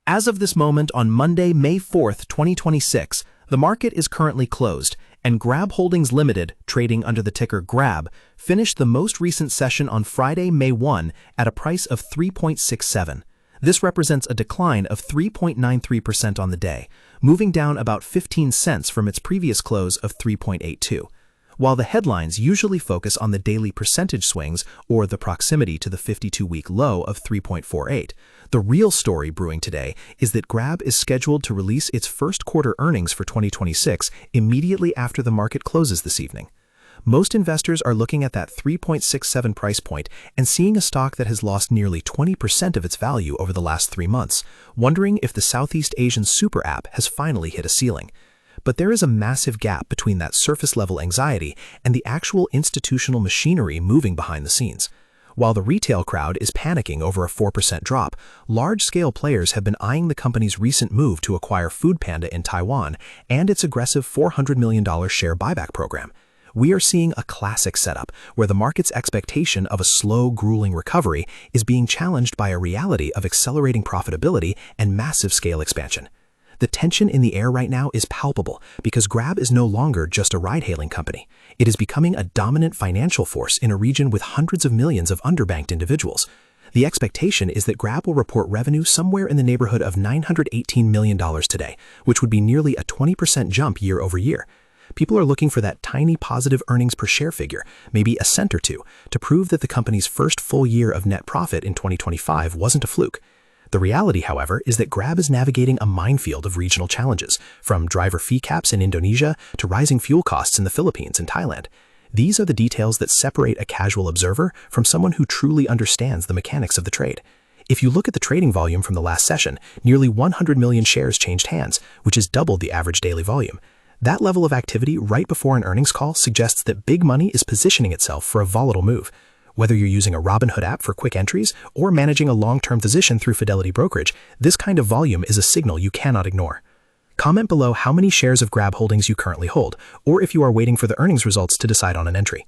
As of this moment on Monday, May 4th, 2026, the market is currently closed, and Grab Holdings Limited, trading under the ticker GRAB, finished the most recent session on Friday, May 1 at a price of 3.67. This represents a decline of 3.93% on the day, moving down about 15 cents from its previous close of 3.82. While the headlines usually focus on the daily percentage swings or the proximity to the 52-week low of 3.48, the real story brewing today is that Grab is scheduled to release its first quarter earnings for 2026 immediately after the market closes this evening. Most investors are looking at that 3.67 price point and seeing a stock that has lost nearly 20% of its value over the last 3 months, wondering if the Southeast Asian super app has finally hit a ceiling. But there is a massive gap between that surface-level anxiety and the actual institutional machinery moving behind the scenes. While the retail crowd is panicking over a 4% drop, large-scale players have been eyeing the company's recent move to acquire Foodpanda in Taiwan and its aggressive $400 million share buyback program. We are seeing a classic setup where the market's expectation of a slow, grueling recovery is being challenged by a reality of accelerating profitability and massive scale expansion. The tension in the air right now is palpable because Grab is no longer just a ride-hailing company. It is becoming a dominant financial force in a region with hundreds of millions of underbanked individuals. The expectation is that Grab will report revenue somewhere in the neighborhood of $918 million today, which would be nearly a 20% jump year over year. People are looking for that tiny positive earnings per share figure, maybe a cent or two, to prove that the company's first full year of net profit in 2025 wasn't a fluke. The reality, however, is that Grab is navigating a minefield of regional challenges, from driver fee caps in Indonesia to rising fuel costs in the Philippines and Thailand. These are the details that separate a casual observer from someone who truly understands the mechanics of the trade. If you look at the trading volume from the last session, nearly 100 million shares changed hands, which is double the average daily volume. That level of activity right before an earnings call suggests that big money is positioning itself for a volatile move. Whether you're using a Robinhood app for quick entries or managing a long-term position through Fidelity Brokerage, this kind of volume is a signal you cannot ignore. Comment below how many shares of Grab Holdings you currently hold, or if you are waiting for the earnings results to decide on an entry.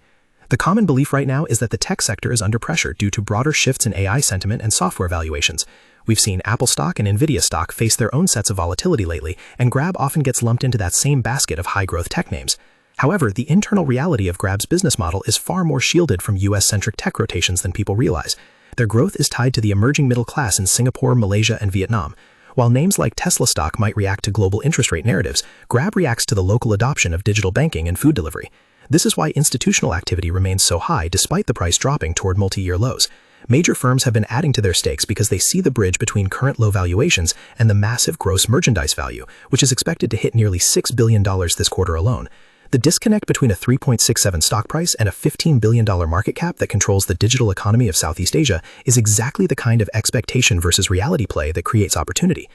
The common belief right now is that the tech sector is under pressure due to broader shifts in AI sentiment and software valuations. We've seen Apple stock and Nvidia stock face their own sets of volatility lately, and Grab often gets lumped into that same basket of high-growth tech names. However, the internal reality of Grab's business model is far more shielded from US-centric tech rotations than people realize. Their growth is tied to the emerging middle class in Singapore, Malaysia, and Vietnam. While names like Tesla stock might react to global interest rate narratives, Grab reacts to the local adoption of digital banking and food delivery. This is why institutional activity remains so high despite the price dropping toward multi-year lows. Major firms have been adding to their stakes because they see the bridge between current low valuations and the massive gross merchandise value, which is expected to hit nearly $6 billion this quarter alone. The disconnect between a 3.67 stock price and a $15 billion market cap that controls the digital economy of Southeast Asia is exactly the kind of expectation versus reality play that creates opportunity.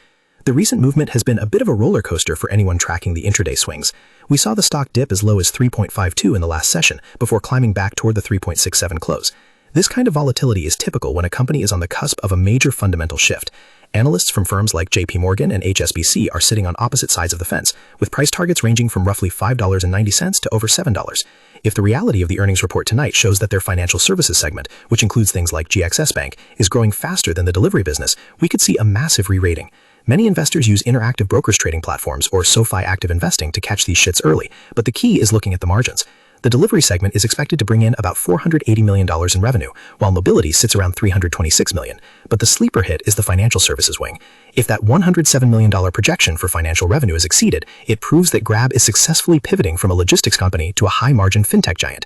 The recent movement has been a bit of a roller coaster for anyone tracking the intraday swings. We saw the stock dip as low as 3.52 in the last session before climbing back toward the 3.67 close. This kind of volatility is typical when a company is on the cusp of a major fundamental shift. Analysts from firms like JP Morgan and HSBC are sitting on opposite sides of the fence, with price targets ranging from roughly $5.90 to over $7. If the reality of the earnings report tonight shows that their financial services segment, which includes things like GXS Bank, is growing faster than the delivery business, we could see a massive re-rating. Many investors use interactive brokers trading platforms or SoFi Active Investing to catch these shits early, but the key is looking at the margins. The delivery segment is expected to bring in about $480 million in revenue, while mobility sits around $326 million. But the sleeper hit is the financial services wing. If that $107 million projection for financial revenue is exceeded, it proves that Grab is successfully pivoting from a logistics company to a high-margin fintech giant.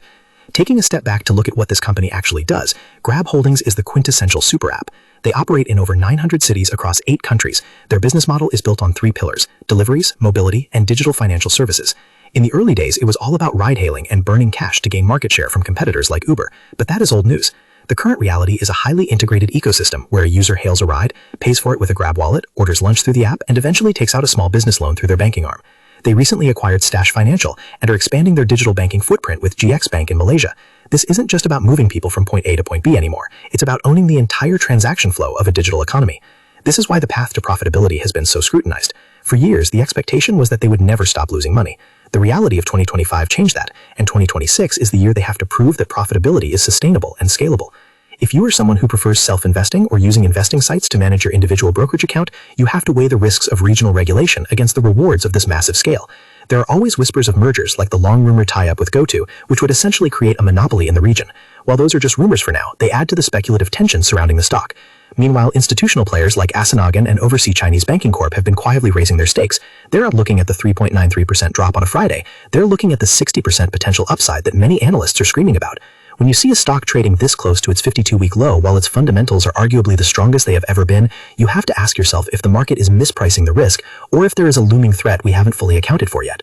Taking a step back to look at what this company actually does, Grab Holdings is the quintessential super app. They operate in over 900 cities across 8 countries. Their business model is built on 3 pillars: deliveries, mobility, and digital financial services. In the early days, it was all about ride-hailing and burning cash to gain market share from competitors like Uber, but that is old news. The current reality is a highly integrated ecosystem where a user hails a ride, pays for it with a Grab wallet, orders lunch through the app, and eventually takes out a small business loan through their banking arm. They recently acquired Stash Financial and are expanding their digital banking footprint with GX Bank in Malaysia. This isn't just about moving people from point A to point B anymore. It's about owning the entire transaction flow of a digital economy. This is why the path to profitability has been so scrutinized. For years, the expectation was that they would never stop losing money. The reality of 2025 changed that, and 2026 is the year they have to prove that profitability is sustainable and scalable. If you are someone who prefers self-investing or using investing sites to manage your individual brokerage account, you have to weigh the risks of regional regulation against the rewards of this massive scale. There are always whispers of mergers like the long-rumored tie-up with GoTo, which would essentially create a monopoly in the region. While those are just rumors for now, they add to the speculative tension surrounding the stock. Meanwhile, institutional players like Asanagan and Overseas Chinese Banking Corp have been quietly raising their stakes. They're not looking at the 3.93% drop on a Friday. They're looking at the 60% potential upside that many analysts are screaming about. When you see a stock trading this close to its 52-week low while its fundamentals are arguably the strongest they have ever been, you have to ask yourself if the market is mispricing the risk or if there is a looming threat we haven't fully accounted for yet.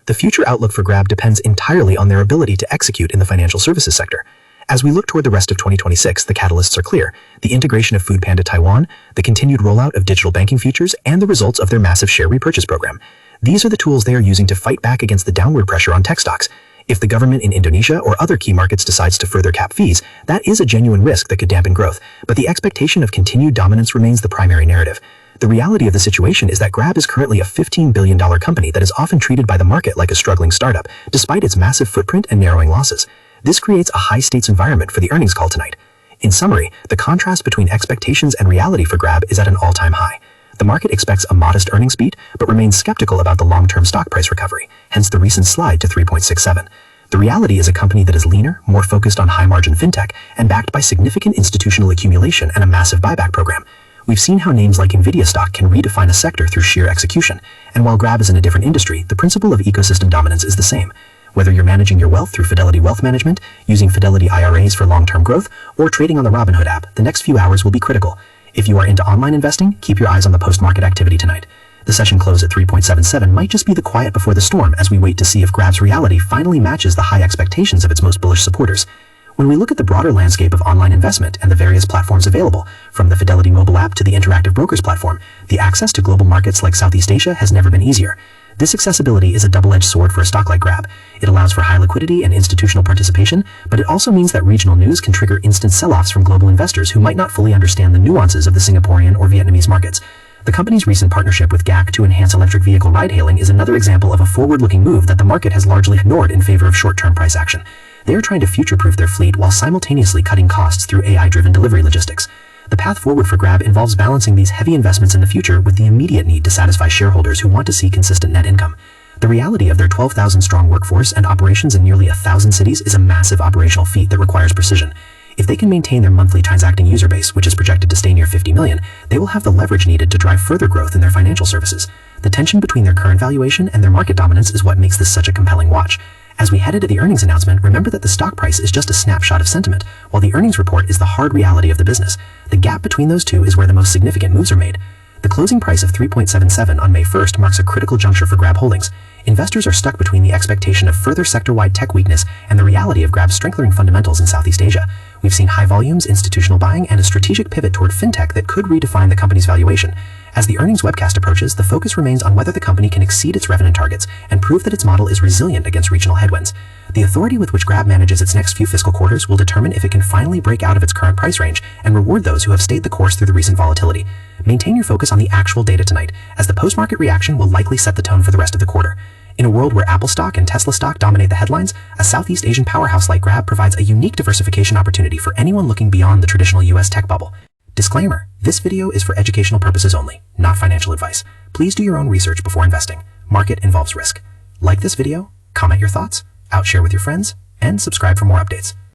The future outlook for Grab depends entirely on their ability to execute in the financial services sector. As we look toward the rest of 2026, the catalysts are clear: the integration of Foodpanda Taiwan, the continued rollout of digital banking features, and the results of their massive share repurchase program. These are the tools they are using to fight back against the downward pressure on tech stocks. If the government in Indonesia or other key markets decides to further cap fees, that is a genuine risk that could dampen growth, but the expectation of continued dominance remains the primary narrative. The reality of the situation is that Grab is currently a $15 billion company that is often treated by the market like a struggling startup, despite its massive footprint and narrowing losses. This creates a high-stakes environment for the earnings call tonight. In summary, the contrast between expectations and reality for Grab is at an all-time high. The market expects a modest earnings beat, but remains skeptical about the long-term stock price recovery, hence the recent slide to 3.67. The reality is a company that is leaner, more focused on high-margin fintech, and backed by significant institutional accumulation and a massive buyback program. We've seen how names like Nvidia stock can redefine a sector through sheer execution, and while Grab is in a different industry, the principle of ecosystem dominance is the same. Whether you're managing your wealth through Fidelity Wealth Management, using Fidelity IRAs for long-term growth, or trading on the Robinhood app, the next few hours will be critical. If you are into online investing, keep your eyes on the post-market activity tonight. The session close at 3.77 might just be the quiet before the storm as we wait to see if Grab's reality finally matches the high expectations of its most bullish supporters. When we look at the broader landscape of online investment and the various platforms available, from the Fidelity mobile app to the Interactive Brokers platform, the access to global markets like Southeast Asia has never been easier. This accessibility is a double-edged sword for a stock like Grab. It allows for high liquidity and institutional participation, but it also means that regional news can trigger instant sell-offs from global investors who might not fully understand the nuances of the Singaporean or Vietnamese markets. The company's recent partnership with GAC to enhance electric vehicle ride-hailing is another example of a forward-looking move that the market has largely ignored in favor of short-term price action. They are trying to future-proof their fleet while simultaneously cutting costs through AI-driven delivery logistics. The path forward for Grab involves balancing these heavy investments in the future with the immediate need to satisfy shareholders who want to see consistent net income. The reality of their 12,000-strong workforce and operations in nearly 1,000 cities is a massive operational feat that requires precision. If they can maintain their monthly transacting user base, which is projected to stay near 50 million, they will have the leverage needed to drive further growth in their financial services. The tension between their current valuation and their market dominance is what makes this such a compelling watch. As we head into the earnings announcement, remember that the stock price is just a snapshot of sentiment, while the earnings report is the hard reality of the business. The gap between those two is where the most significant moves are made. The closing price of 3.77 on May 1st marks a critical juncture for Grab Holdings. Investors are stuck between the expectation of further sector-wide tech weakness and the reality of Grab's strengthening fundamentals in Southeast Asia. We've seen high volumes, institutional buying, and a strategic pivot toward fintech that could redefine the company's valuation. As the earnings webcast approaches, the focus remains on whether the company can exceed its revenue targets and prove that its model is resilient against regional headwinds. The authority with which Grab manages its next few fiscal quarters will determine if it can finally break out of its current price range and reward those who have stayed the course through the recent volatility. Maintain your focus on the actual data tonight, as the post-market reaction will likely set the tone for the rest of the quarter. In a world where Apple stock and Tesla stock dominate the headlines, a Southeast Asian powerhouse like Grab provides a unique diversification opportunity for anyone looking beyond the traditional US tech bubble. Disclaimer: this video is for educational purposes only, not financial advice. Please do your own research before investing. Market involves risk. Like this video, comment your thoughts, outshare with your friends, and subscribe for more updates.